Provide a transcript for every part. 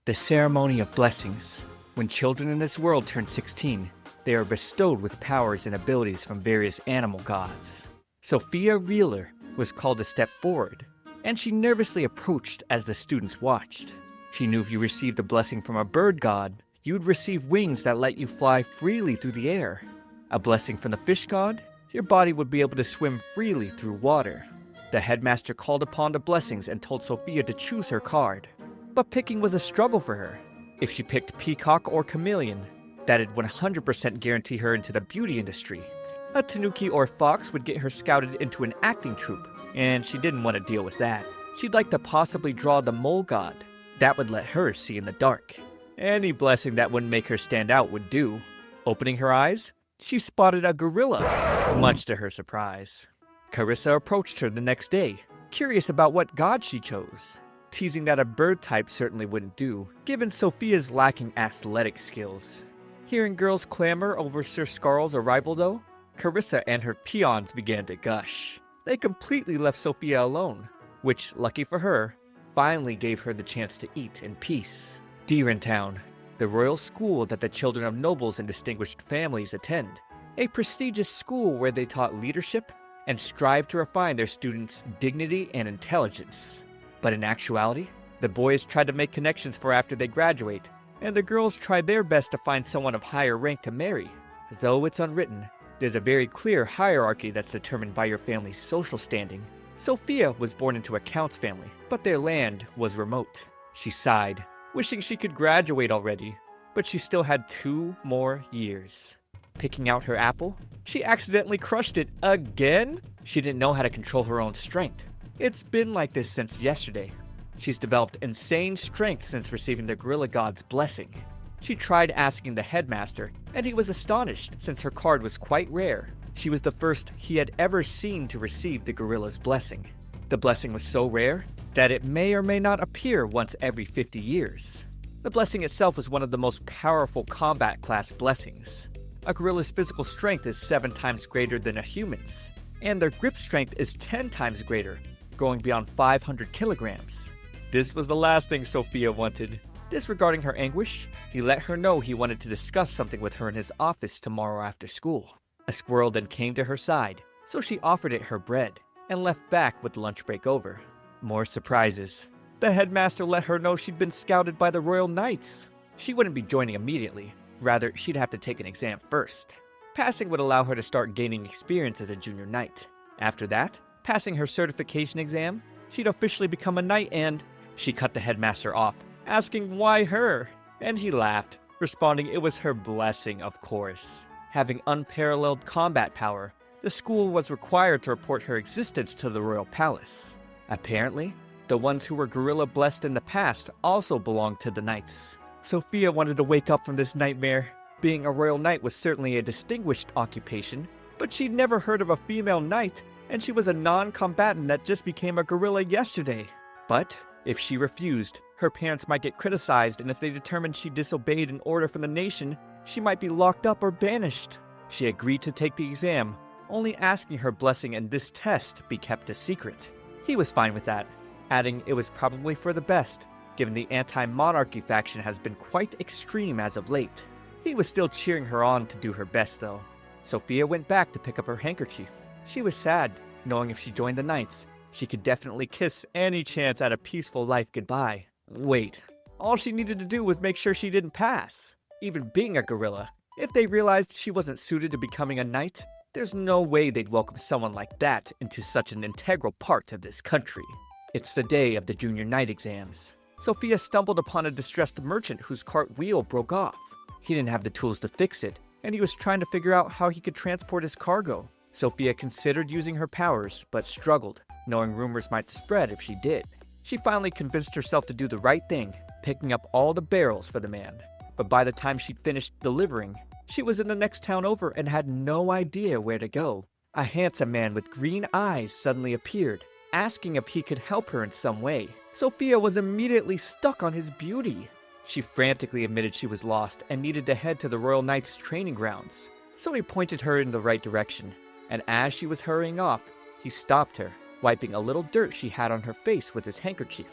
The ceremony of blessings. When children in this world turn 16, they are bestowed with powers and abilities from various animal gods. Sophia Reeler was called to step forward, and she nervously approached as the students watched. She knew if you received a blessing from a bird god, you'd receive wings that let you fly freely through the air. A blessing from the fish god, your body would be able to swim freely through water. The headmaster called upon the blessings and told Sophia to choose her card. But picking was a struggle for her. If she picked peacock or chameleon, that'd 100% guarantee her into the beauty industry. A tanuki or fox would get her scouted into an acting troupe, and she didn't want to deal with that. She'd like to possibly draw the mole god. That would let her see in the dark. Any blessing that wouldn't make her stand out would do. Opening her eyes, she spotted a gorilla, much to her surprise. Carissa approached her the next day, curious about what god she chose, teasing that a bird type certainly wouldn't do, given Sophia's lacking athletic skills. Hearing girls clamor over Sir Scarl's arrival though, Carissa and her peons began to gush. They completely left Sophia alone, which, lucky for her, finally gave her the chance to eat in peace. Deerentown, the royal school that the children of nobles and distinguished families attend. A prestigious school where they taught leadership and strive to refine their students' dignity and intelligence. But in actuality, the boys tried to make connections for after they graduate, and the girls tried their best to find someone of higher rank to marry. Though it's unwritten, there's a very clear hierarchy that's determined by your family's social standing. Sophia was born into a count's family, but their land was remote. She sighed, wishing she could graduate already, but she still had 2 more years. Picking out her apple, she accidentally crushed it again? She didn't know how to control her own strength. It's been like this since yesterday. She's developed insane strength since receiving the gorilla god's blessing. She tried asking the headmaster, and he was astonished since her card was quite rare. She was the first he had ever seen to receive the gorilla's blessing. The blessing was so rare that it may or may not appear once every 50 years. The blessing itself was one of the most powerful combat class blessings. A gorilla's physical strength is 7 times greater than a human's, and their grip strength is 10 times greater, going beyond 500 kilograms. This was the last thing Sophia wanted. Disregarding her anguish, he let her know he wanted to discuss something with her in his office tomorrow after school. A squirrel then came to her side, so she offered it her bread, and left back with lunch break over. More surprises. The headmaster let her know she'd been scouted by the Royal Knights. She wouldn't be joining immediately, rather she'd have to take an exam first. Passing would allow her to start gaining experience as a junior knight. After that, passing her certification exam, she'd officially become a knight and she cut the headmaster off, asking why her? And he laughed, responding it was her blessing, of course. Having unparalleled combat power, the school was required to report her existence to the royal palace. Apparently, the ones who were gorilla blessed in the past also belonged to the knights. Sophia wanted to wake up from this nightmare. Being a royal knight was certainly a distinguished occupation, but she'd never heard of a female knight, and she was a non-combatant that just became a gorilla yesterday. But if she refused, her parents might get criticized, and if they determined she disobeyed an order from the nation, she might be locked up or banished. She agreed to take the exam, only asking her blessing and this test be kept a secret. He was fine with that, adding it was probably for the best, given the anti-monarchy faction has been quite extreme as of late. He was still cheering her on to do her best though. Sophia went back to pick up her handkerchief. She was sad, knowing if she joined the Knights, she could definitely kiss any chance at a peaceful life goodbye. Wait, all she needed to do was make sure she didn't pass. Even being a gorilla, if they realized she wasn't suited to becoming a knight, there's no way they'd welcome someone like that into such an integral part of this country. It's the day of the junior knight exams. Sophia stumbled upon a distressed merchant whose cart wheel broke off. He didn't have the tools to fix it, and he was trying to figure out how he could transport his cargo. Sophia considered using her powers, but struggled, knowing rumors might spread if she did. She finally convinced herself to do the right thing, picking up all the barrels for the man. But by the time she'd finished delivering, she was in the next town over and had no idea where to go. A handsome man with green eyes suddenly appeared, asking if he could help her in some way. Sophia was immediately stuck on his beauty. She frantically admitted she was lost and needed to head to the Royal Knights training grounds. So he pointed her in the right direction, and as she was hurrying off, he stopped her, wiping a little dirt she had on her face with his handkerchief.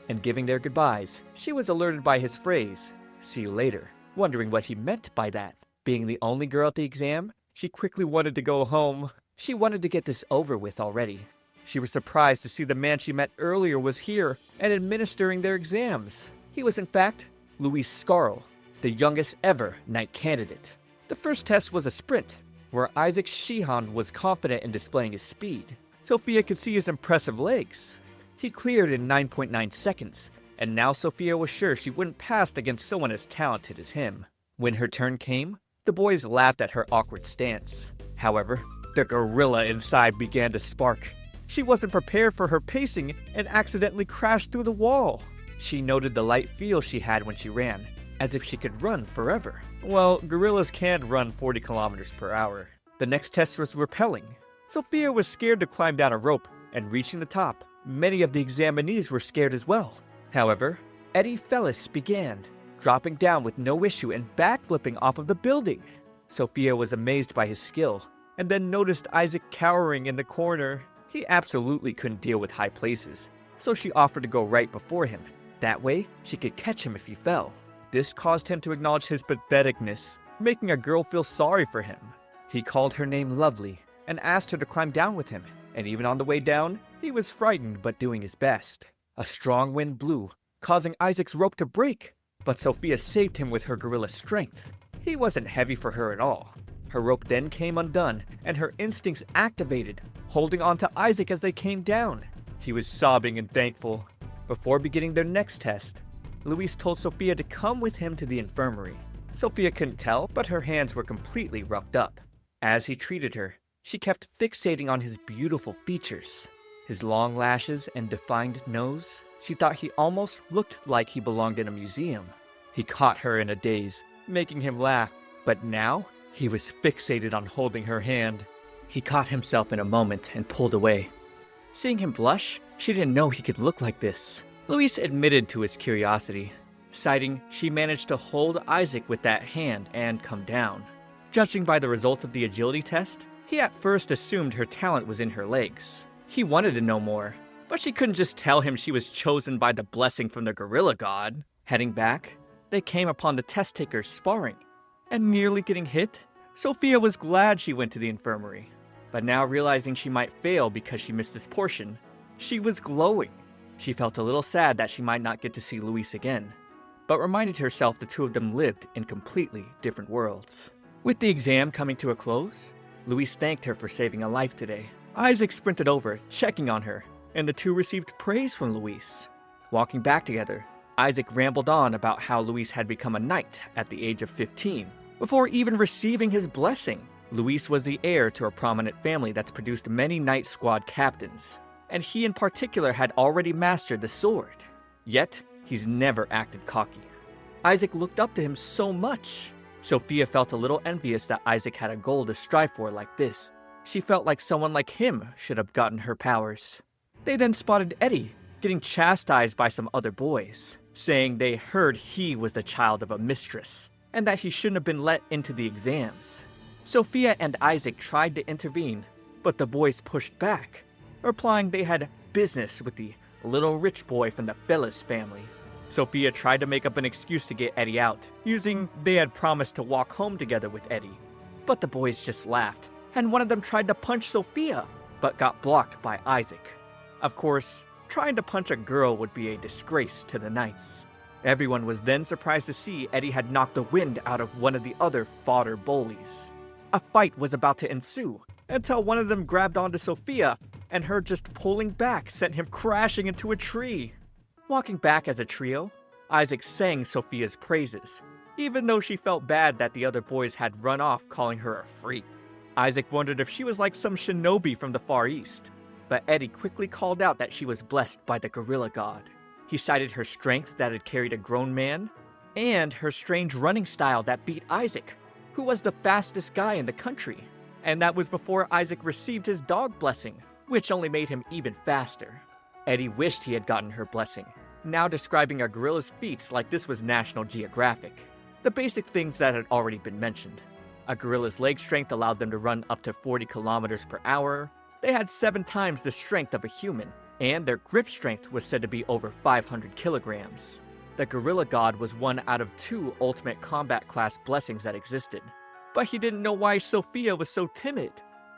and giving their goodbyes, she was alerted by his phrase, "See you later," wondering what he meant by that. Being the only girl at the exam, she quickly wanted to go home. She wanted to get this over with already. She was surprised to see the man she met earlier was here and administering their exams. He was in fact Luis Scarl, the youngest ever knight candidate. The first test was a sprint, where Isaac Shihan was confident in displaying his speed. Sophia could see his impressive legs. He cleared in 9.9 seconds, and now Sophia was sure she wouldn't pass against someone as talented as him. When her turn came, the boys laughed at her awkward stance. However, the gorilla inside began to spark. She wasn't prepared for her pacing and accidentally crashed through the wall. She noted the light feel she had when she ran, as if she could run forever. Well, gorillas can run 40 kilometers per hour. The next test was rappelling. Sophia was scared to climb down a rope, and reaching the top, many of the examinees were scared as well. However, Eddie Fellis began, dropping down with no issue and backflipping off of the building. Sophia was amazed by his skill, and then noticed Isaac cowering in the corner. He absolutely couldn't deal with high places, so she offered to go right before him. That way, she could catch him if he fell. This caused him to acknowledge his patheticness, making a girl feel sorry for him. He called her name Lovely, and asked her to climb down with him, and even on the way down, he was frightened but doing his best. A strong wind blew, causing Isaac's rope to break, but Sophia saved him with her gorilla strength. He wasn't heavy for her at all. Her rope then came undone, and her instincts activated, holding on to Isaac as they came down. He was sobbing and thankful. Before beginning their next test, Luis told Sophia to come with him to the infirmary. Sophia couldn't tell, but her hands were completely roughed up. As he treated her, she kept fixating on his beautiful features. His long lashes and defined nose. She thought he almost looked like he belonged in a museum. He caught her in a daze, making him laugh, but now he was fixated on holding her hand. He caught himself in a moment and pulled away. Seeing him blush, she didn't know he could look like this. Luis admitted to his curiosity, citing she managed to hold Isaac with that hand and come down. Judging by the results of the agility test, he at first assumed her talent was in her legs. He wanted to know more, but she couldn't just tell him she was chosen by the blessing from the gorilla god. Heading back, they came upon the test takers sparring, and nearly getting hit. Sophia was glad she went to the infirmary, but now realizing she might fail because she missed this portion, she was glowing. She felt a little sad that she might not get to see Luis again, but reminded herself the two of them lived in completely different worlds. With the exam coming to a close, Luis thanked her for saving a life today. Isaac sprinted over, checking on her, and the two received praise from Luis. Walking back together, Isaac rambled on about how Luis had become a knight at the age of 15, before even receiving his blessing. Luis was the heir to a prominent family that's produced many knight squad captains, and he in particular had already mastered the sword. Yet, he's never acted cocky. Isaac looked up to him so much. Sophia felt a little envious that Isaac had a goal to strive for like this. She felt like someone like him should have gotten her powers. They then spotted Eddie getting chastised by some other boys, saying they heard he was the child of a mistress, and that he shouldn't have been let into the exams. Sophia and Isaac tried to intervene, but the boys pushed back, replying they had business with the little rich boy from the Fellis family. Sophia tried to make up an excuse to get Eddie out, using they had promised to walk home together with Eddie. But the boys just laughed, and one of them tried to punch Sophia, but got blocked by Isaac. Of course, trying to punch a girl would be a disgrace to the knights. Everyone was then surprised to see Eddie had knocked the wind out of one of the other fodder bullies. A fight was about to ensue, until one of them grabbed onto Sophia, and her just pulling back sent him crashing into a tree. Walking back as a trio, Isaac sang Sophia's praises, even though she felt bad that the other boys had run off calling her a freak. Isaac wondered if she was like some shinobi from the Far East, but Eddie quickly called out that she was blessed by the gorilla god. He cited her strength that had carried a grown man, and her strange running style that beat Isaac, who was the fastest guy in the country. And that was before Isaac received his dog blessing, which only made him even faster. Eddie wished he had gotten her blessing, now describing a gorilla's feats like this was National Geographic. The basic things that had already been mentioned. A gorilla's leg strength allowed them to run up to 40 kilometers per hour. They had 7 times the strength of a human, and their grip strength was said to be over 500 kilograms. The gorilla god was one out of 2 ultimate combat class blessings that existed. But he didn't know why Sophia was so timid.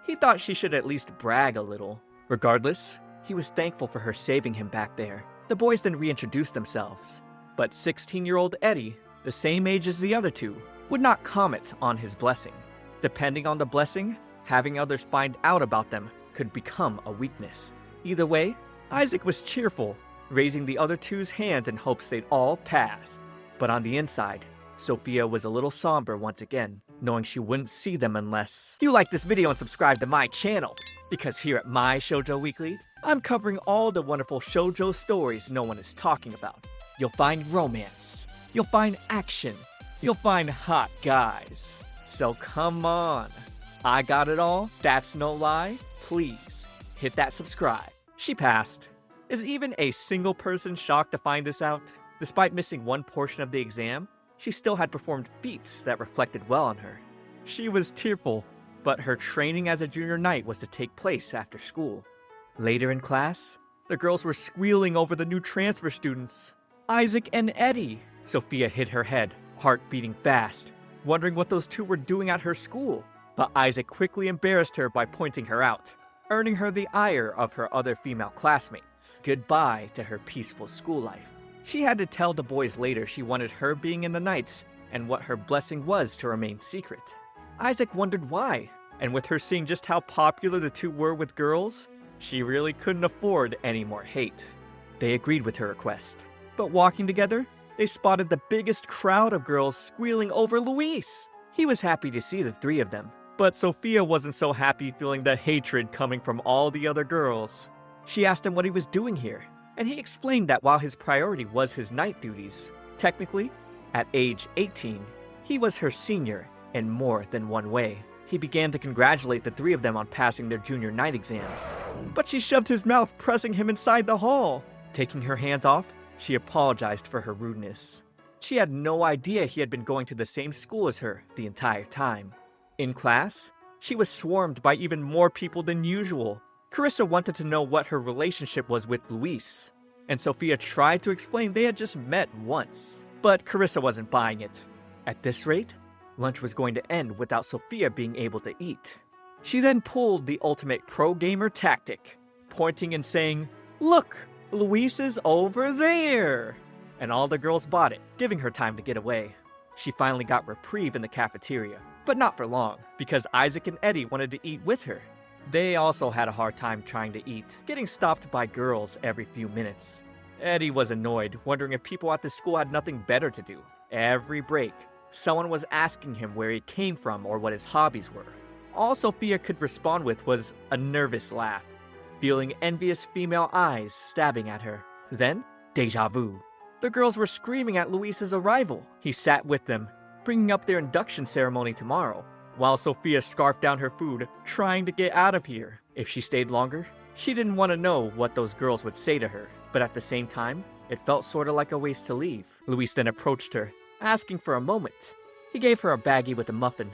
He thought she should at least brag a little. Regardless, he was thankful for her saving him back there. The boys then reintroduced themselves. But 16-year-old Eddie, the same age as the other two, would not comment on his blessing. Depending on the blessing, having others find out about them could become a weakness. Either way, Isaac was cheerful, raising the other two's hands in hopes they'd all pass. But on the inside, Sophia was a little somber once again, knowing she wouldn't see them unless you like this video and subscribe to my channel. Because here at My Shoujo Weekly, I'm covering all the wonderful shoujo stories no one is talking about. You'll find romance, you'll find action, you'll find hot guys. So come on, I got it all, that's no lie, please hit that subscribe. She passed. Is even a single person shocked to find this out? Despite missing one portion of the exam, she still had performed feats that reflected well on her. She was tearful, but her training as a junior knight was to take place after school. Later in class, the girls were squealing over the new transfer students, Isaac and Eddie. Sophia hid her head, heart beating fast, wondering what those two were doing at her school. But Isaac quickly embarrassed her by pointing her out, earning her the ire of her other female classmates. Goodbye to her peaceful school life. She had to tell the boys later she wanted her being in the Knights and what her blessing was to remain secret. Isaac wondered why, and with her seeing just how popular the two were with girls, she really couldn't afford any more hate. They agreed with her request, but walking together, they spotted the biggest crowd of girls squealing over Luis. He was happy to see the three of them, but Sophia wasn't so happy feeling the hatred coming from all the other girls. She asked him what he was doing here, and he explained that while his priority was his knight duties, technically, at age 18, he was her senior in more than one way. He began to congratulate the three of them on passing their junior knight exams, but she shoved his mouth, pressing him inside the hall. Taking her hands off, she apologized for her rudeness. She had no idea he had been going to the same school as her the entire time. In class, she was swarmed by even more people than usual. Carissa wanted to know what her relationship was with Luis, and Sophia tried to explain they had just met once. But Carissa wasn't buying it. At this rate, lunch was going to end without Sophia being able to eat. She then pulled the ultimate pro-gamer tactic, pointing and saying, "Look, Luis is over there!" And all the girls bought it, giving her time to get away. She finally got reprieve in the cafeteria, but not for long, because Isaac and Eddie wanted to eat with her. They also had a hard time trying to eat, getting stopped by girls every few minutes. Eddie was annoyed, wondering if people at the school had nothing better to do. Every break, someone was asking him where he came from or what his hobbies were. All Sophia could respond with was a nervous laugh, feeling envious female eyes stabbing at her. Then, deja vu. The girls were screaming at Luis's arrival. He sat with them, bringing up their induction ceremony tomorrow, while Sophia scarfed down her food, trying to get out of here. If she stayed longer, she didn't want to know what those girls would say to her, but at the same time, it felt sorta like a waste to leave. Luis then approached her, asking for a moment. He gave her a baggie with a muffin,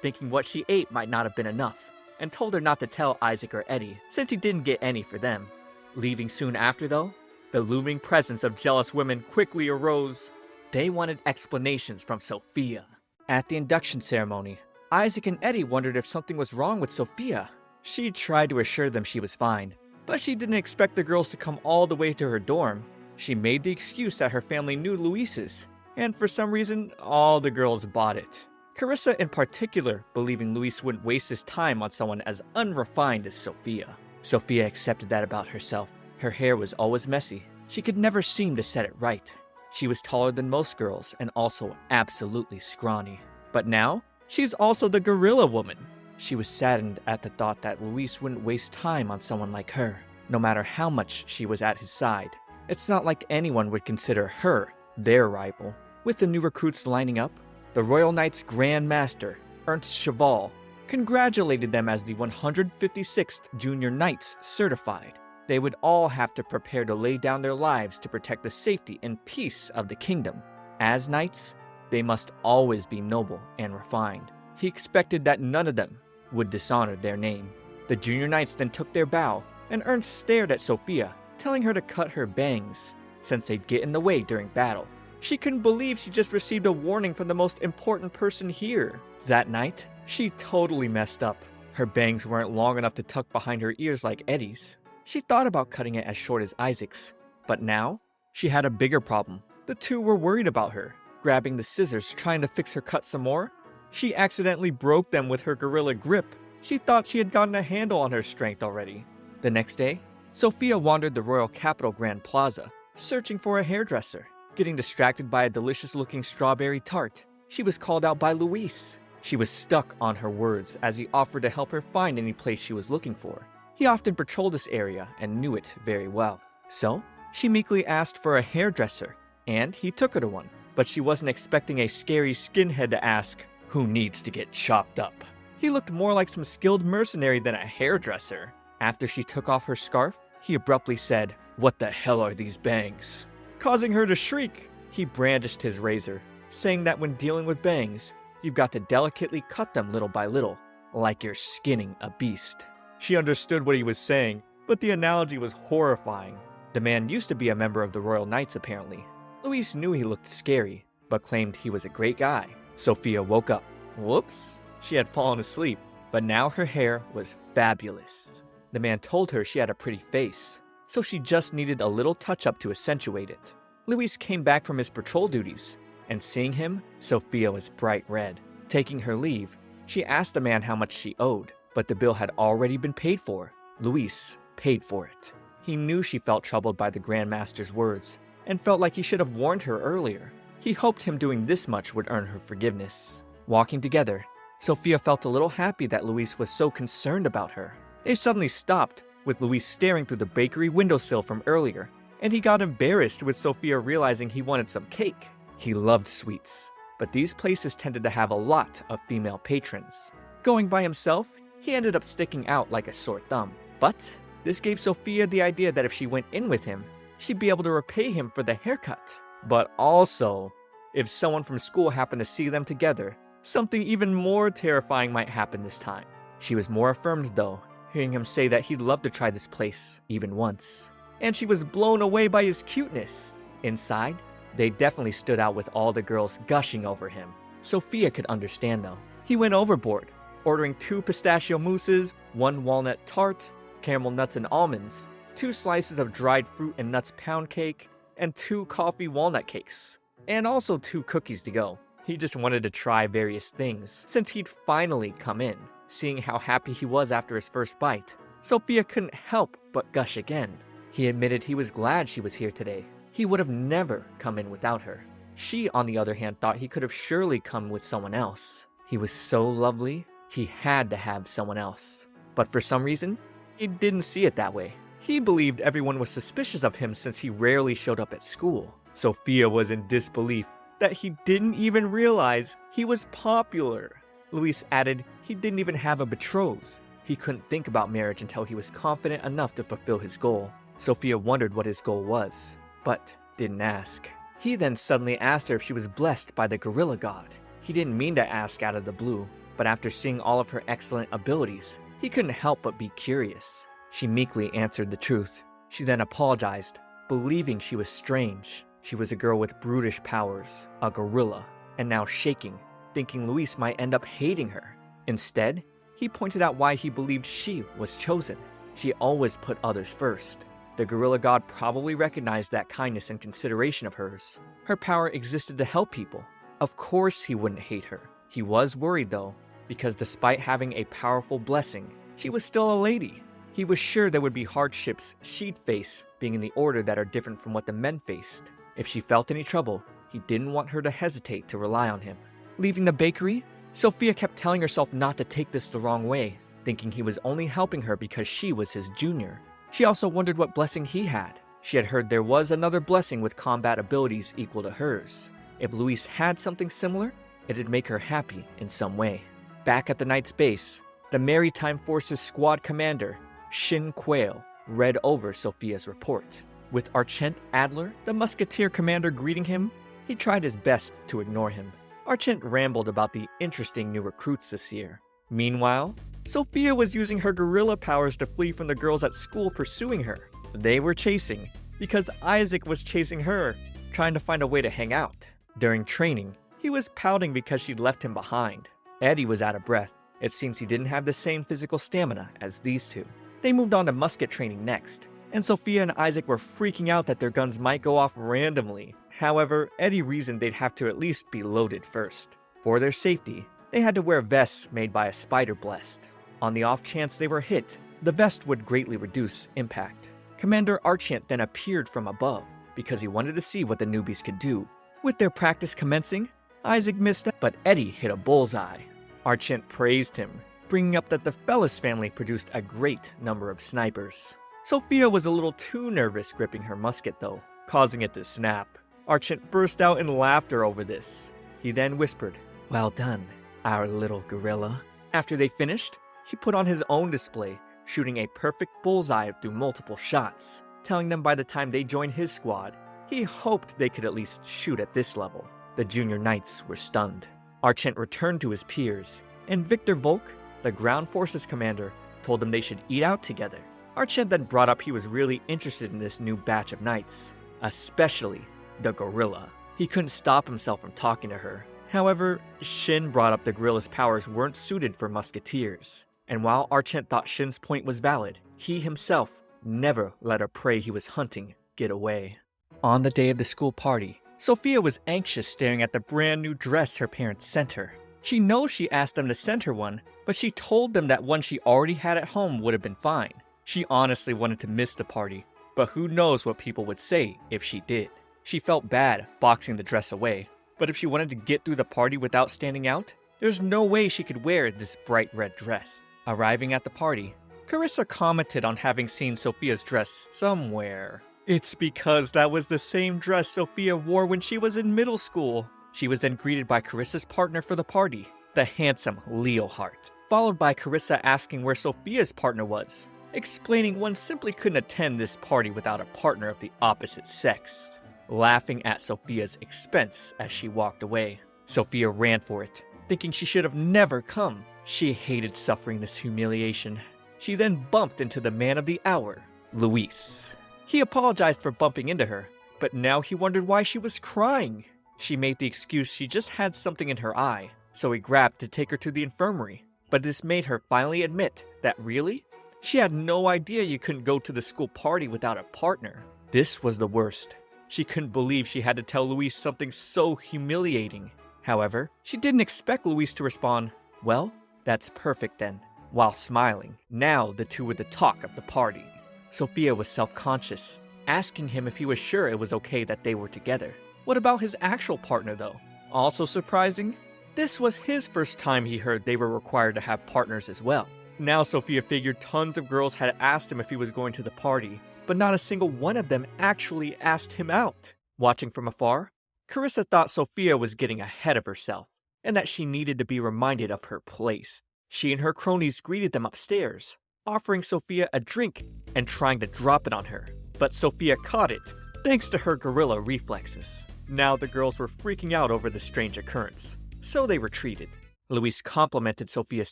thinking what she ate might not have been enough, and told her not to tell Isaac or Eddie, since he didn't get any for them. Leaving soon after though, the looming presence of jealous women quickly arose. They wanted explanations from Sophia. At the induction ceremony, Isaac and Eddie wondered if something was wrong with Sophia. She tried to assure them she was fine, but she didn't expect the girls to come all the way to her dorm. She made the excuse that her family knew Luis's, and for some reason, all the girls bought it. Carissa in particular, believing Luis wouldn't waste his time on someone as unrefined as Sophia. Sophia accepted that about herself. Her hair was always messy. She could never seem to set it right. She was taller than most girls and also absolutely scrawny. But now, she's also the gorilla woman. She was saddened at the thought that Luis wouldn't waste time on someone like her, no matter how much she was at his side. It's not like anyone would consider her their rival. With the new recruits lining up, the Royal Knights Grand Master, Ernst Cheval, congratulated them as the 156th Junior Knights certified. They would all have to prepare to lay down their lives to protect the safety and peace of the kingdom. As knights, they must always be noble and refined. He expected that none of them would dishonor their name. The junior knights then took their bow, and Ernst stared at Sophia, telling her to cut her bangs, since they'd get in the way during battle. She couldn't believe she just received a warning from the most important person here. That night, she totally messed up. Her bangs weren't long enough to tuck behind her ears like Eddie's. She thought about cutting it as short as Isaac's, but now she had a bigger problem. The two were worried about her. Grabbing the scissors, trying to fix her cut some more, she accidentally broke them with her gorilla grip. She thought she had gotten a handle on her strength already. The next day, Sophia wandered the Royal Capitol Grand Plaza, searching for a hairdresser. Getting distracted by a delicious-looking strawberry tart, she was called out by Luis. She was stuck on her words as he offered to help her find any place she was looking for. He often patrolled this area and knew it very well. So, she meekly asked for a hairdresser, and he took her to one. But she wasn't expecting a scary skinhead to ask, "Who needs to get chopped up?" He looked more like some skilled mercenary than a hairdresser. After she took off her scarf, he abruptly said, "What the hell are these bangs?" Causing her to shriek. He brandished his razor, saying that when dealing with bangs, you've got to delicately cut them little by little, like you're skinning a beast. She understood what he was saying, but the analogy was horrifying. The man used to be a member of the Royal Knights, apparently. Luis knew he looked scary, but claimed he was a great guy. Sophia woke up. Whoops, she had fallen asleep, but now her hair was fabulous. The man told her she had a pretty face, so she just needed a little touch-up to accentuate it. Luis came back from his patrol duties, and seeing him, Sophia was bright red. Taking her leave, she asked the man how much she owed, but the bill had already been paid for. Luis paid for it. He knew she felt troubled by the Grand Master's words, and felt like he should have warned her earlier. He hoped him doing this much would earn her forgiveness. Walking together, Sophia felt a little happy that Luis was so concerned about her. They suddenly stopped, with Luis staring through the bakery windowsill from earlier, and he got embarrassed with Sophia realizing he wanted some cake. He loved sweets, but these places tended to have a lot of female patrons. Going by himself, he ended up sticking out like a sore thumb. But this gave Sophia the idea that if she went in with him, she'd be able to repay him for the haircut. But also, if someone from school happened to see them together, something even more terrifying might happen this time. She was more affirmed though, hearing him say that he'd love to try this place, even once. And she was blown away by his cuteness. Inside, they definitely stood out with all the girls gushing over him. Sophia could understand though. He went overboard, ordering 2 pistachio mousses, 1 walnut tart, caramel nuts and almonds, 2 slices of dried fruit and nuts pound cake, and 2 coffee walnut cakes. And also 2 cookies to go. He just wanted to try various things, since he'd finally come in. Seeing how happy he was after his first bite, Sophia couldn't help but gush again. He admitted he was glad she was here today. He would have never come in without her. She, on the other hand, thought he could have surely come with someone else. He was so lovely, he had to have someone else. But for some reason, he didn't see it that way. He believed everyone was suspicious of him since he rarely showed up at school. Sophia was in disbelief that he didn't even realize he was popular. Luis added he didn't even have a betrothed. He couldn't think about marriage until he was confident enough to fulfill his goal. Sophia wondered what his goal was, but didn't ask. He then suddenly asked her if she was blessed by the gorilla god. He didn't mean to ask out of the blue, but after seeing all of her excellent abilities, he couldn't help but be curious. She meekly answered the truth. She then apologized, believing she was strange. She was a girl with brutish powers, a gorilla, and now shaking, thinking Luis might end up hating her. Instead, he pointed out why he believed she was chosen. She always put others first. The gorilla god probably recognized that kindness and consideration of hers. Her power existed to help people. Of course he wouldn't hate her. He was worried though, because despite having a powerful blessing, she was still a lady. He was sure there would be hardships she'd face being in the order that are different from what the men faced. If she felt any trouble, he didn't want her to hesitate to rely on him. Leaving the bakery, Sophia kept telling herself not to take this the wrong way, thinking he was only helping her because she was his junior. She also wondered what blessing he had. She had heard there was another blessing with combat abilities equal to hers. If Luis had something similar, it'd make her happy in some way. Back at the Knight's base, the Maritime Forces Squad Commander, Shin Quail, read over Sophia's report. With Archent Adler, the Musketeer Commander, greeting him, he tried his best to ignore him. Archent rambled about the interesting new recruits this year. Meanwhile, Sophia was using her gorilla powers to flee from the girls at school pursuing her. They were chasing because Isaac was chasing her, trying to find a way to hang out. During training, he was pouting because she'd left him behind. Eddie was out of breath. It seems he didn't have the same physical stamina as these two. They moved on to musket training next, and Sophia and Isaac were freaking out that their guns might go off randomly. However, Eddie reasoned they'd have to at least be loaded first. For their safety, they had to wear vests made by a spider blessed. On the off chance they were hit, the vest would greatly reduce impact. Commander Archant then appeared from above because he wanted to see what the newbies could do. With their practice commencing, Isaac missed it, but Eddie hit a bullseye. Archant praised him, bringing up that the Fellis family produced a great number of snipers. Sophia was a little too nervous gripping her musket though, causing it to snap. Archant burst out in laughter over this. He then whispered, "Well done, our little gorilla." After they finished, he put on his own display, shooting a perfect bullseye through multiple shots, telling them by the time they joined his squad, he hoped they could at least shoot at this level. The junior knights were stunned. Archant returned to his peers, and Victor Volk, the ground forces commander, told them they should eat out together. Archant then brought up he was really interested in this new batch of knights, especially the gorilla. He couldn't stop himself from talking to her. However, Shin brought up the gorilla's powers weren't suited for musketeers. And while Archant thought Shin's point was valid, he himself never let a prey he was hunting get away. On the day of the school party, Sophia was anxious staring at the brand new dress her parents sent her. She knows she asked them to send her one, but she told them that one she already had at home would have been fine. She honestly wanted to miss the party, but who knows what people would say if she did. She felt bad boxing the dress away, but if she wanted to get through the party without standing out, there's no way she could wear this bright red dress. Arriving at the party, Carissa commented on having seen Sophia's dress somewhere. It's because that was the same dress Sophia wore when she was in middle school. She was then greeted by Carissa's partner for the party, the handsome Leo Hart, followed by Carissa asking where Sophia's partner was, explaining one simply couldn't attend this party without a partner of the opposite sex, laughing at Sophia's expense as she walked away. Sophia ran for it, thinking she should have never come. She hated suffering this humiliation. She then bumped into the man of the hour, Luis. He apologized for bumping into her, but now he wondered why she was crying. She made the excuse she just had something in her eye, so he grabbed to take her to the infirmary. But this made her finally admit that really, she had no idea you couldn't go to the school party without a partner. This was the worst. She couldn't believe she had to tell Luis something so humiliating. However, she didn't expect Luis to respond, "Well, that's perfect then," while smiling. Now the two were the talk of the party. Sophia was self-conscious, asking him if he was sure it was okay that they were together. What about his actual partner though? Also surprising, this was his first time he heard they were required to have partners as well. Now Sophia figured tons of girls had asked him if he was going to the party, but not a single one of them actually asked him out. Watching from afar, Carissa thought Sophia was getting ahead of herself, and that she needed to be reminded of her place. She and her cronies greeted them upstairs, offering Sophia a drink and trying to drop it on her. But Sophia caught it, thanks to her gorilla reflexes. Now the girls were freaking out over the strange occurrence, so they retreated. Luis complimented Sophia's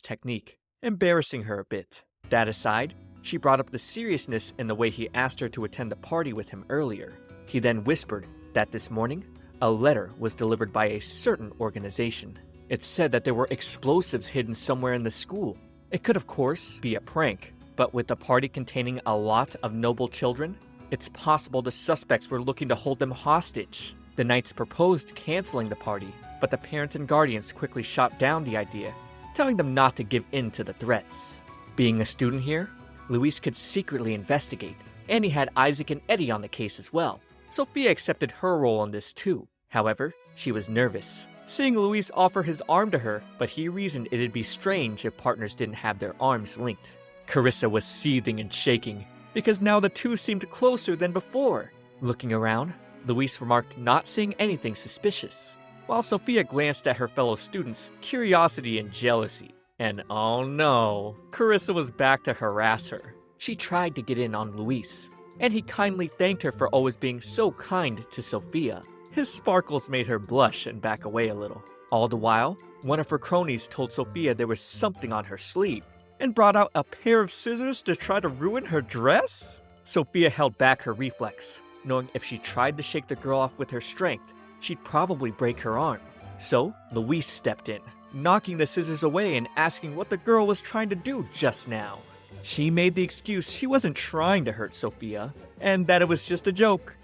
technique, embarrassing her a bit. That aside, she brought up the seriousness in the way he asked her to attend the party with him earlier. He then whispered that this morning, a letter was delivered by a certain organization. It said that there were explosives hidden somewhere in the school. It could of course be a prank, but with the party containing a lot of noble children, it's possible the suspects were looking to hold them hostage. The knights proposed canceling the party, but the parents and guardians quickly shot down the idea, telling them not to give in to the threats. Being a student here, Luis could secretly investigate, and he had Isaac and Eddie on the case as well. Sophia accepted her role in this too. However, she was nervous, seeing Luis offer his arm to her, but he reasoned it'd be strange if partners didn't have their arms linked. Carissa was seething and shaking, because now the two seemed closer than before. Looking around, Luis remarked not seeing anything suspicious, while Sophia glanced at her fellow students' curiosity and jealousy. And oh no, Carissa was back to harass her. She tried to get in on Luis, and he kindly thanked her for always being so kind to Sophia. His sparkles made her blush and back away a little. All the while, one of her cronies told Sophia there was something on her sleeve, and brought out a pair of scissors to try to ruin her dress? Sophia held back her reflex, knowing if she tried to shake the girl off with her strength, she'd probably break her arm. So, Luis stepped in, knocking the scissors away and asking what the girl was trying to do just now. She made the excuse she wasn't trying to hurt Sophia, and that it was just a joke.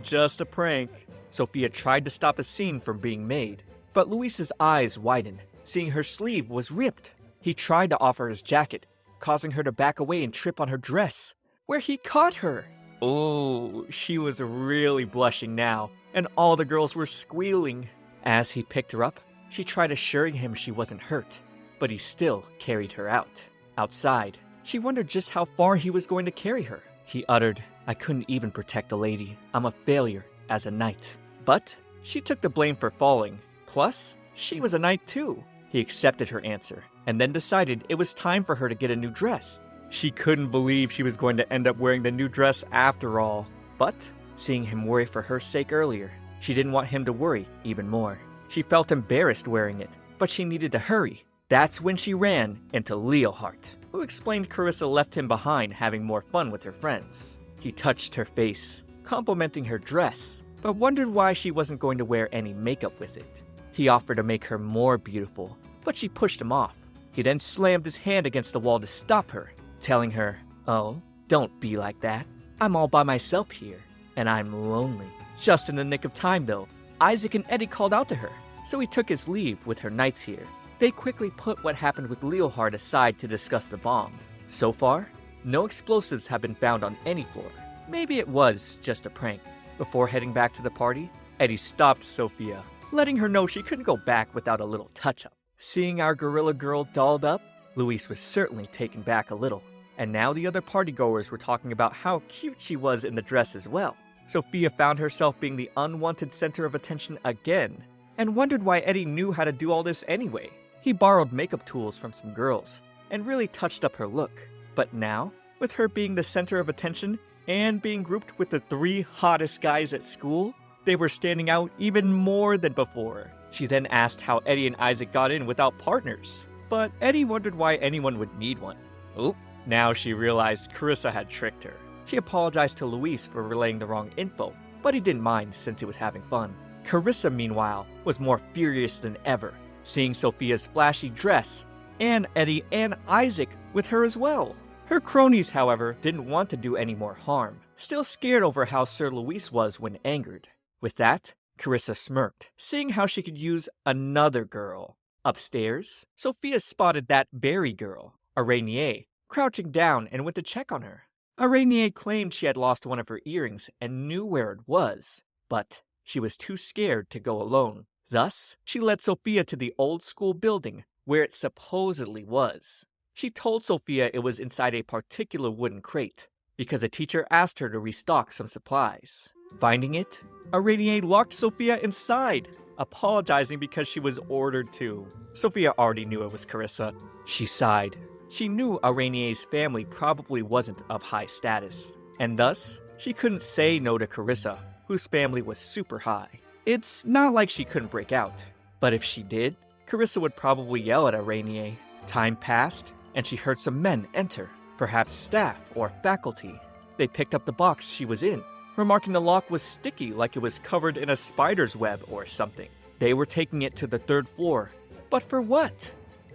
Just a prank. Sophia tried to stop a scene from being made, but Luis's eyes widened, seeing her sleeve was ripped. He tried to offer his jacket, causing her to back away and trip on her dress, where he caught her. Oh, she was really blushing now, and all the girls were squealing. As he picked her up, she tried assuring him she wasn't hurt, but he still carried her out. Outside, she wondered just how far he was going to carry her. He uttered, "I couldn't even protect a lady. I'm a failure as a knight." But she took the blame for falling. Plus, she was a knight too. He accepted her answer, and then decided it was time for her to get a new dress. She couldn't believe she was going to end up wearing the new dress after all. But, seeing him worry for her sake earlier, she didn't want him to worry even more. She felt embarrassed wearing it, but she needed to hurry. That's when she ran into Leohart, who explained Carissa left him behind having more fun with her friends. He touched her face, complimenting her dress, but wondered why she wasn't going to wear any makeup with it. He offered to make her more beautiful, but she pushed him off. He then slammed his hand against the wall to stop her, telling her, "Oh, don't be like that. I'm all by myself here, and I'm lonely." Just in the nick of time though, Isaac and Eddie called out to her, so he took his leave with her knights here. They quickly put what happened with Leohard aside to discuss the bomb. So far, no explosives have been found on any floor. Maybe it was just a prank. Before heading back to the party, Eddie stopped Sophia, letting her know she couldn't go back without a little touch-up. Seeing our gorilla girl dolled up, Luis was certainly taken back a little. And now the other partygoers were talking about how cute she was in the dress as well. Sophia found herself being the unwanted center of attention again, and wondered why Eddie knew how to do all this anyway. He borrowed makeup tools from some girls, and really touched up her look. But now, with her being the center of attention, and being grouped with the 3 hottest guys at school, they were standing out even more than before. She then asked how Eddie and Isaac got in without partners, but Eddie wondered why anyone would need one. Oh, now she realized Carissa had tricked her. She apologized to Luis for relaying the wrong info, but he didn't mind since he was having fun. Carissa, meanwhile, was more furious than ever, seeing Sophia's flashy dress, and Eddie and Isaac with her as well. Her cronies, however, didn't want to do any more harm, still scared over how Sir Luis was when angered. With that, Carissa smirked, seeing how she could use another girl. Upstairs, Sophia spotted that berry girl, Araignier, crouching down and went to check on her. Araignier claimed she had lost one of her earrings and knew where it was, but she was too scared to go alone. Thus, she led Sophia to the old school building where it supposedly was. She told Sophia it was inside a particular wooden crate, because a teacher asked her to restock some supplies. Finding it, Araignier locked Sophia inside, apologizing because she was ordered to. Sophia already knew it was Carissa. She sighed. She knew Araigner's family probably wasn't of high status, and thus, she couldn't say no to Carissa, whose family was super high. It's not like she couldn't break out, but if she did, Carissa would probably yell at Araignier. Time passed, and she heard some men enter, perhaps staff or faculty. They picked up the box she was in, remarking the lock was sticky like it was covered in a spider's web or something. They were taking it to the 3rd floor, but for what?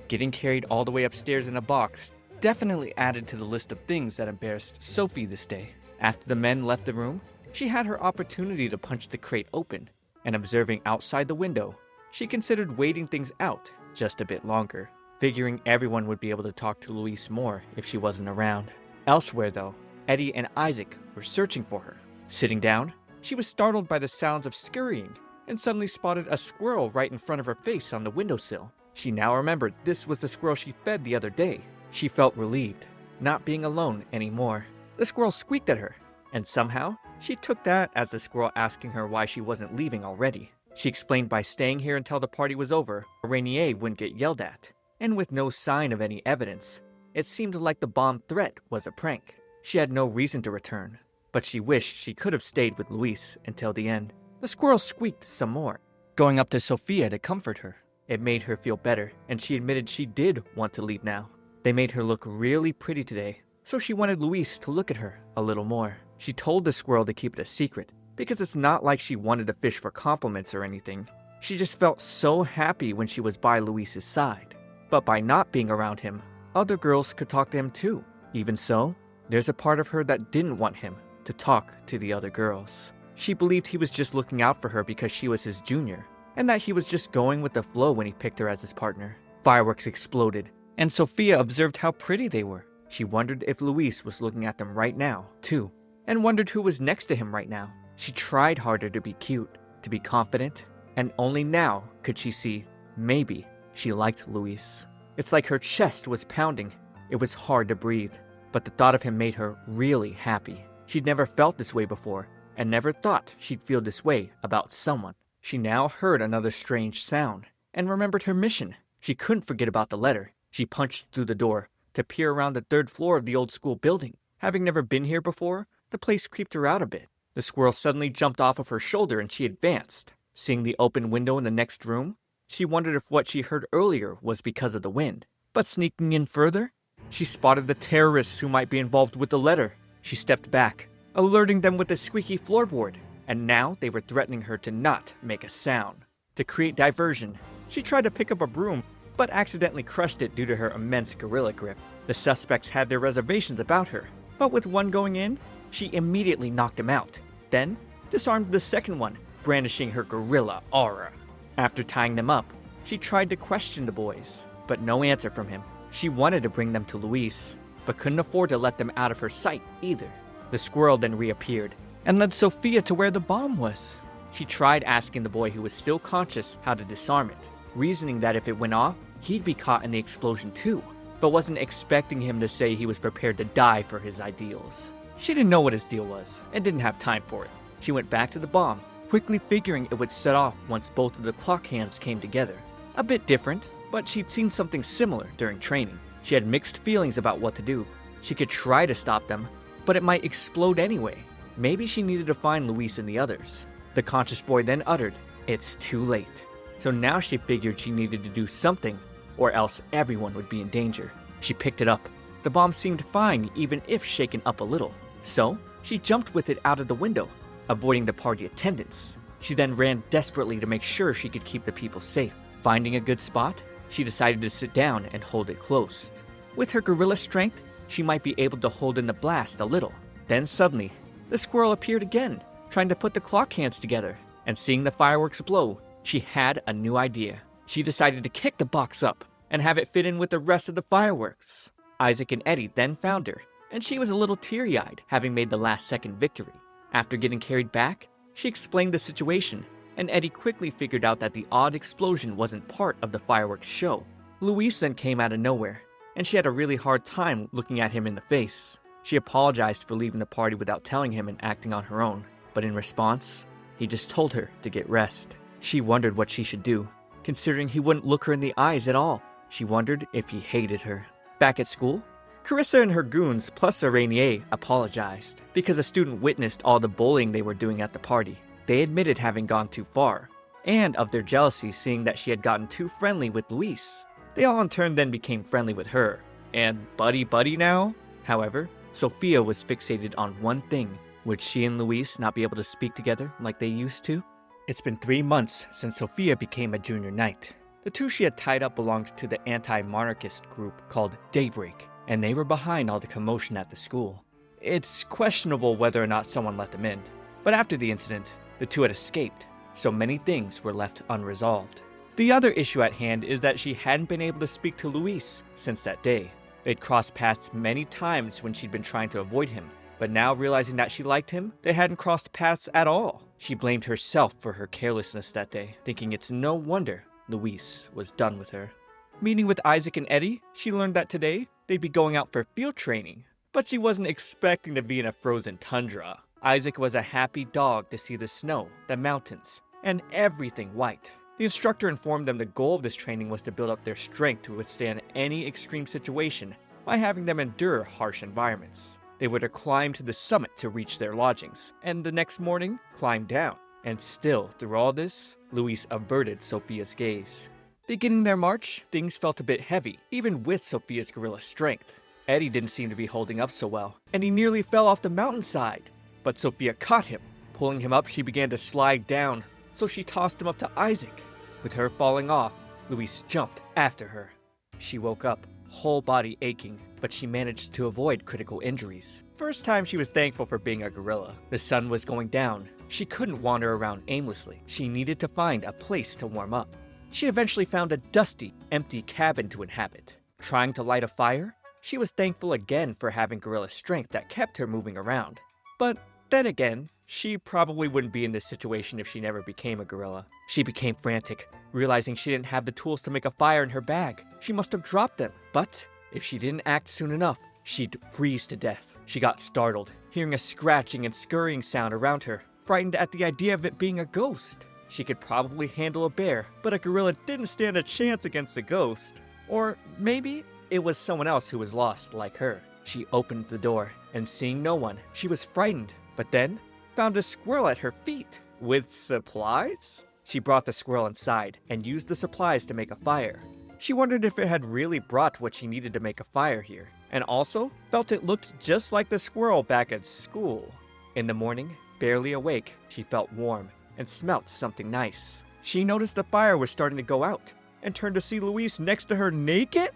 Getting carried all the way upstairs in a box definitely added to the list of things that embarrassed Sophie this day. After the men left the room, she had her opportunity to punch the crate open, and observing outside the window, she considered waiting things out just a bit longer, figuring everyone would be able to talk to Luis more if she wasn't around. Elsewhere though, Eddie and Isaac were searching for her. Sitting down, she was startled by the sounds of scurrying, and suddenly spotted a squirrel right in front of her face on the windowsill. She now remembered this was the squirrel she fed the other day. She felt relieved, not being alone anymore. The squirrel squeaked at her, and somehow, she took that as the squirrel asking her why she wasn't leaving already. She explained by staying here until the party was over, Araignier wouldn't get yelled at. And with no sign of any evidence, it seemed like the bomb threat was a prank. She had no reason to return, but she wished she could have stayed with Luis until the end. The squirrel squeaked some more, going up to Sophia to comfort her. It made her feel better, and she admitted she did want to leave now. They made her look really pretty today, so she wanted Luis to look at her a little more. She told the squirrel to keep it a secret, because it's not like she wanted to fish for compliments or anything. She just felt so happy when she was by Luis's side. But by not being around him, other girls could talk to him too. Even so, there's a part of her that didn't want him to talk to the other girls. She believed he was just looking out for her because she was his junior, and that he was just going with the flow when he picked her as his partner. Fireworks exploded, and Sophia observed how pretty they were. She wondered if Luis was looking at them right now, too, and wondered who was next to him right now. She tried harder to be cute, to be confident, and only now could she see, maybe, she liked Luis. It's like her chest was pounding. It was hard to breathe, but the thought of him made her really happy. She'd never felt this way before, and never thought she'd feel this way about someone. She now heard another strange sound, and remembered her mission. She couldn't forget about the letter. She punched through the door to peer around the third floor of the old school building. Having never been here before, the place creeped her out a bit. The squirrel suddenly jumped off of her shoulder and she advanced. Seeing the open window in the next room, she wondered if what she heard earlier was because of the wind. But sneaking in further, she spotted the terrorists who might be involved with the letter. She stepped back, alerting them with the squeaky floorboard, and now they were threatening her to not make a sound. To create diversion, she tried to pick up a broom, but accidentally crushed it due to her immense gorilla grip. The suspects had their reservations about her, but with one going in, she immediately knocked him out, then disarmed the second one, brandishing her gorilla aura. After tying them up, she tried to question the boys, but no answer from him. She wanted to bring them to Luis, but couldn't afford to let them out of her sight either. The squirrel then reappeared and led Sophia to where the bomb was. She tried asking the boy who was still conscious how to disarm it, reasoning that if it went off, he'd be caught in the explosion too, but wasn't expecting him to say he was prepared to die for his ideals. She didn't know what his deal was, and didn't have time for it. She went back to the bomb, quickly figuring it would set off once both of the clock hands came together. A bit different, but she'd seen something similar during training. She had mixed feelings about what to do. She could try to stop them, but it might explode anyway. Maybe she needed to find Luis and the others. The conscious boy then uttered, "It's too late." So now she figured she needed to do something, or else everyone would be in danger. She picked it up. The bomb seemed fine even if shaken up a little. So she jumped with it out of the window, avoiding the party attendants. She then ran desperately to make sure she could keep the people safe. Finding a good spot, she decided to sit down and hold it close. With her gorilla strength, she might be able to hold in the blast a little. Then suddenly, the squirrel appeared again, trying to put the clock hands together, and seeing the fireworks blow, she had a new idea. She decided to kick the box up and have it fit in with the rest of the fireworks. Isaac and Eddie then found her, and she was a little teary-eyed, having made the last-second victory. After getting carried back, she explained the situation, and Eddie quickly figured out that the odd explosion wasn't part of the fireworks show. Luis then came out of nowhere, and she had a really hard time looking at him in the face. She apologized for leaving the party without telling him and acting on her own, but in response, he just told her to get rest. She wondered what she should do, considering he wouldn't look her in the eyes at all. She wondered if he hated her. Back at school, Carissa and her goons plus Rainier apologized because a student witnessed all the bullying they were doing at the party. They admitted having gone too far, and of their jealousy seeing that she had gotten too friendly with Luis. They all in turn then became friendly with her, and buddy now? However, Sophia was fixated on one thing. Would she and Luis not be able to speak together like they used to? It's been 3 months since Sophia became a junior knight. The two she had tied up belonged to the anti-monarchist group called Daybreak, and they were behind all the commotion at the school. It's questionable whether or not someone let them in, but after the incident, the two had escaped, so many things were left unresolved. The other issue at hand is that she hadn't been able to speak to Luis since that day. They'd crossed paths many times when she'd been trying to avoid him, but now realizing that she liked him, they hadn't crossed paths at all. She blamed herself for her carelessness that day, thinking it's no wonder Luis was done with her. Meeting with Isaac and Eddie, she learned that today they'd be going out for field training, but she wasn't expecting to be in a frozen tundra. Isaac was a happy dog to see the snow, the mountains, and everything white. The instructor informed them the goal of this training was to build up their strength to withstand any extreme situation by having them endure harsh environments. They were to climb to the summit to reach their lodgings, and the next morning, climb down. And still, through all this, Luis averted Sophia's gaze. Beginning their march, things felt a bit heavy, even with Sophia's gorilla strength. Eddie didn't seem to be holding up so well, and he nearly fell off the mountainside. But Sophia caught him. Pulling him up, she began to slide down, so she tossed him up to Isaac. With her falling off, Louise jumped after her. She woke up, whole body aching, but she managed to avoid critical injuries. First time she was thankful for being a gorilla. The sun was going down. She couldn't wander around aimlessly. She needed to find a place to warm up. She eventually found a dusty, empty cabin to inhabit. Trying to light a fire, she was thankful again for having gorilla strength that kept her moving around. But then again, she probably wouldn't be in this situation if she never became a gorilla. She became frantic, realizing she didn't have the tools to make a fire in her bag. She must have dropped them. But if she didn't act soon enough, she'd freeze to death. She got startled, hearing a scratching and scurrying sound around her, frightened at the idea of it being a ghost. She could probably handle a bear, but a gorilla didn't stand a chance against a ghost. Or maybe it was someone else who was lost like her. She opened the door, and seeing no one, she was frightened, but then found a squirrel at her feet. With supplies? She brought the squirrel inside and used the supplies to make a fire. She wondered if it had really brought what she needed to make a fire here, and also felt it looked just like the squirrel back at school. In the morning, barely awake, she felt warm and smelt something nice. She noticed the fire was starting to go out and turned to see Louise next to her naked?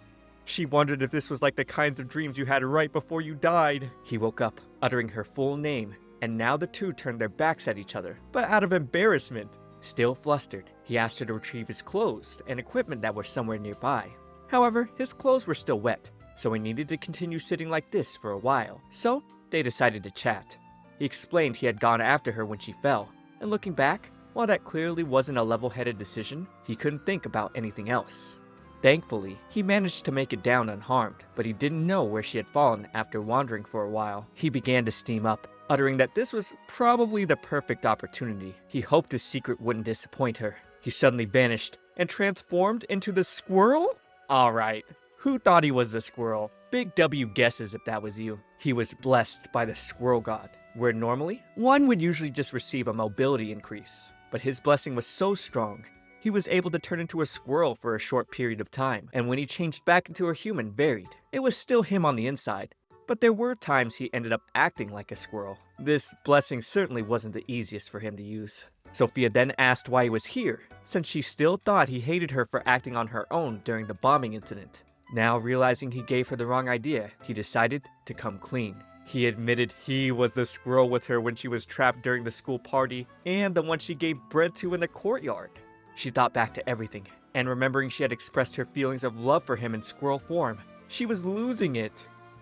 She wondered if this was like the kinds of dreams you had right before you died. He woke up, uttering her full name, and now the two turned their backs at each other, but out of embarrassment. Still flustered, he asked her to retrieve his clothes and equipment that were somewhere nearby. However, his clothes were still wet, so he needed to continue sitting like this for a while. So, they decided to chat. He explained he had gone after her when she fell, and looking back, while that clearly wasn't a level-headed decision, he couldn't think about anything else. Thankfully, he managed to make it down unharmed, but he didn't know where she had fallen after wandering for a while. He began to steam up, uttering that this was probably the perfect opportunity. He hoped his secret wouldn't disappoint her. He suddenly vanished and transformed into the squirrel? Alright, who thought he was the squirrel? Big W guesses if that was you. He was blessed by the squirrel god, where normally, one would usually just receive a mobility increase. But his blessing was so strong, he was able to turn into a squirrel for a short period of time, and when he changed back into a human varied. It was still him on the inside, but there were times he ended up acting like a squirrel. This blessing certainly wasn't the easiest for him to use. Sophia then asked why he was here, since she still thought he hated her for acting on her own during the bombing incident. Now realizing he gave her the wrong idea, he decided to come clean. He admitted he was the squirrel with her when she was trapped during the school party, and the one she gave bread to in the courtyard. She thought back to everything, and remembering she had expressed her feelings of love for him in squirrel form, she was losing it.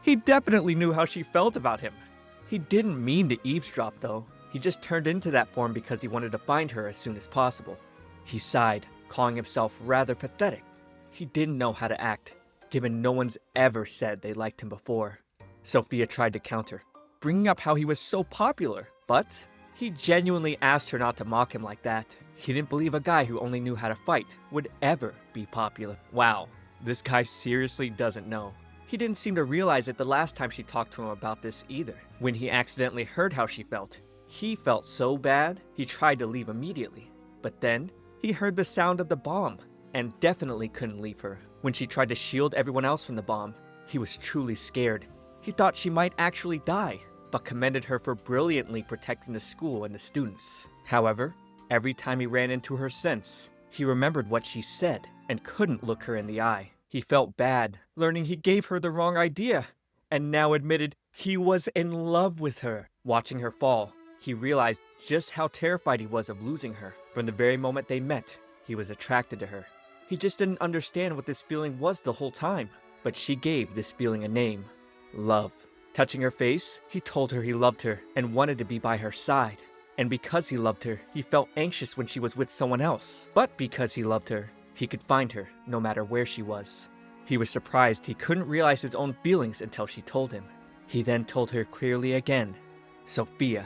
He definitely knew how she felt about him. He didn't mean to eavesdrop though. He just turned into that form because he wanted to find her as soon as possible. He sighed, calling himself rather pathetic. He didn't know how to act, given no one's ever said they liked him before. Sophia tried to counter, bringing up how he was so popular, but he genuinely asked her not to mock him like that. He didn't believe a guy who only knew how to fight would ever be popular. Wow, this guy seriously doesn't know. He didn't seem to realize it the last time she talked to him about this either. When he accidentally heard how she felt, he felt so bad, he tried to leave immediately. But then, he heard the sound of the bomb, and definitely couldn't leave her. When she tried to shield everyone else from the bomb, he was truly scared. He thought she might actually die, but commended her for brilliantly protecting the school and the students. However, every time he ran into her sense, he remembered what she said and couldn't look her in the eye. He felt bad, learning he gave her the wrong idea, and now admitted he was in love with her. Watching her fall, he realized just how terrified he was of losing her. From the very moment they met, he was attracted to her. He just didn't understand what this feeling was the whole time, but she gave this feeling a name: love. Touching her face, he told her he loved her and wanted to be by her side. And because he loved her, he felt anxious when she was with someone else. But because he loved her, he could find her no matter where she was. He was surprised he couldn't realize his own feelings until she told him. He then told her clearly again, "Sophia,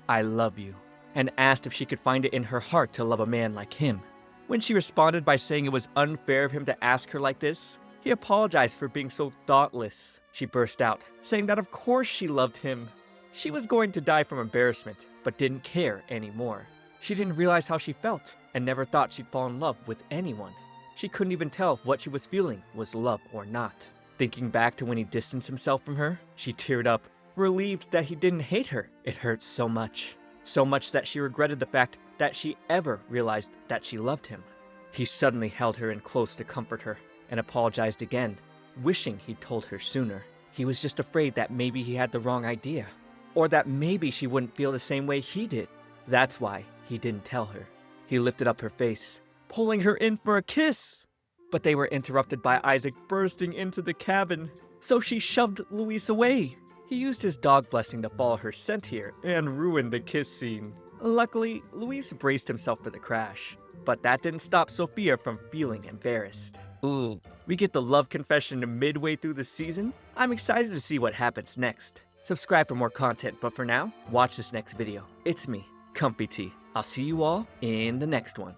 I love you," and asked if she could find it in her heart to love a man like him. When she responded by saying it was unfair of him to ask her like this, he apologized for being so thoughtless. She burst out, saying that of course she loved him. She was going to die from embarrassment, but didn't care anymore. She didn't realize how she felt, and never thought she'd fall in love with anyone. She couldn't even tell if what she was feeling was love or not. Thinking back to when he distanced himself from her, she teared up, relieved that he didn't hate her. It hurt so much. So much that she regretted the fact that she ever realized that she loved him. He suddenly held her in close to comfort her, and apologized again, wishing he'd told her sooner. He was just afraid that maybe he had the wrong idea, or that maybe she wouldn't feel the same way he did. That's why he didn't tell her. He lifted up her face, pulling her in for a kiss. But they were interrupted by Isaac bursting into the cabin, so she shoved Luis away. He used his dog blessing to follow her scent here and ruined the kiss scene. Luckily, Luis braced himself for the crash, but that didn't stop Sophia from feeling embarrassed. Ooh, we get the love confession midway through the season? I'm excited to see what happens next. Subscribe for more content, but for now, watch this next video. It's me, ComfyTea. I'll see you all in the next one.